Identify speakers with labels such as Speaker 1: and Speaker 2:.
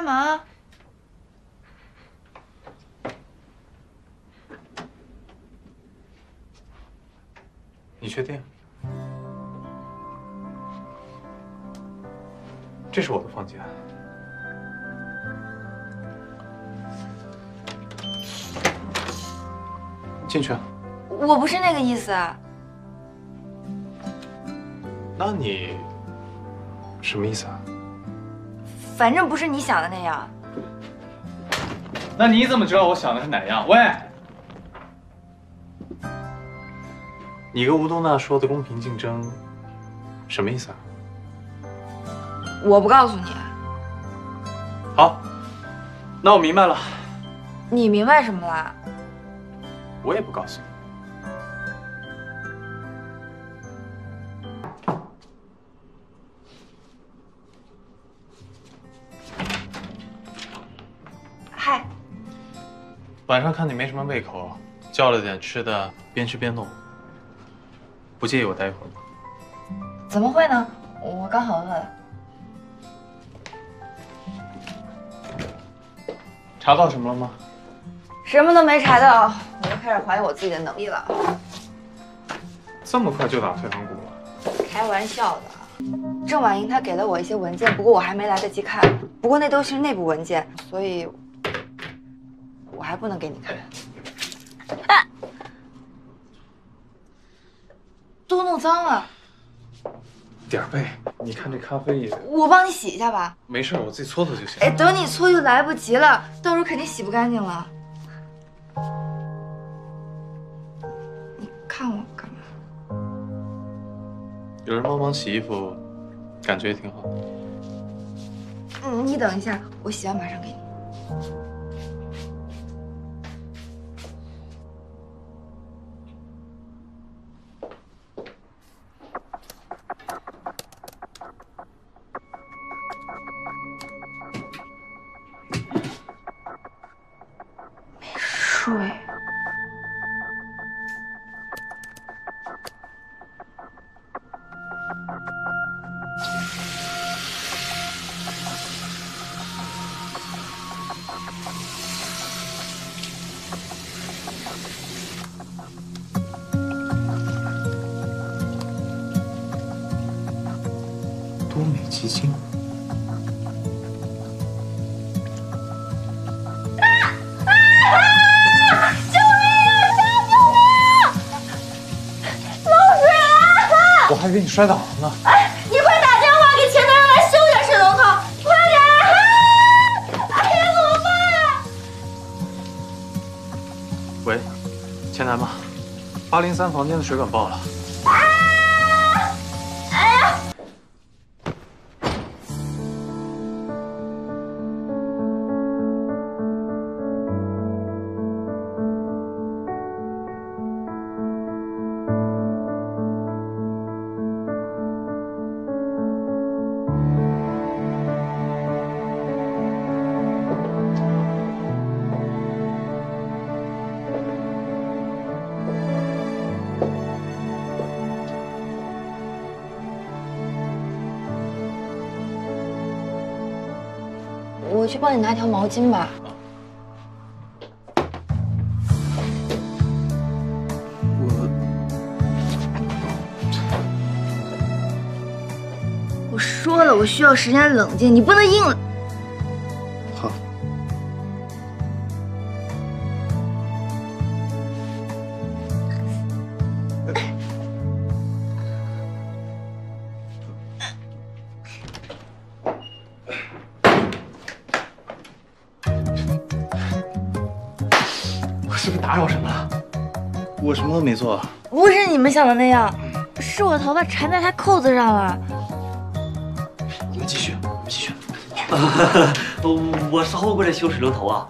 Speaker 1: 开门啊！
Speaker 2: 你确定？这是我的房间。进去啊。
Speaker 1: 我不是那个意思啊。
Speaker 2: 那你什么意思啊？
Speaker 1: 反正不是你想的那样。
Speaker 2: 那你怎么知道我想的是哪样？喂，你跟吴东娜说的公平竞争，什么意思啊？
Speaker 1: 我不告诉你。
Speaker 2: 好，那我明白了。
Speaker 1: 你明白什么了？
Speaker 2: 我也不告诉你。
Speaker 1: 嗨，
Speaker 2: 晚上看你没什么胃口，叫了点吃的，边吃边弄。不介意我待一会儿吗？
Speaker 1: 怎么会呢？我刚好饿了。
Speaker 2: 查到什么了吗？
Speaker 1: 什么都没查到，我就开始怀疑我自己的能力了。
Speaker 2: 这么快就打退堂鼓了？
Speaker 1: 开玩笑的。郑婉莹她给了我一些文件，不过我还没来得及看。不过那都是内部文件，所以我还不能给你看。啊！都弄脏了。
Speaker 2: 点儿背，你看这咖啡也……
Speaker 1: 我帮你洗一下吧。
Speaker 2: 没事，我自己搓搓就行。
Speaker 1: 哎，等你搓就来不及了，到时候肯定洗不干净了。你看我干嘛？
Speaker 2: 有人帮忙洗衣服，感觉也挺好的。
Speaker 1: 你等一下，我洗完马上给你。没睡。
Speaker 2: 多美基金。我还以为你摔倒了呢。
Speaker 1: 你快打电话给前台让来修一下水龙头，快点！哎呀，怎么办？
Speaker 2: 喂，前台吗？803房间的水管爆了。
Speaker 1: 哎呀！我去帮你拿条毛巾吧。我说了，我需要时间冷静，你不能硬了。
Speaker 2: 好。我是不是打扰什么了？我什么都没做。
Speaker 1: 不是你们想的那样，是我头发缠在他扣子上了。
Speaker 3: 你们继续，继续。我是后过来修水龙头啊。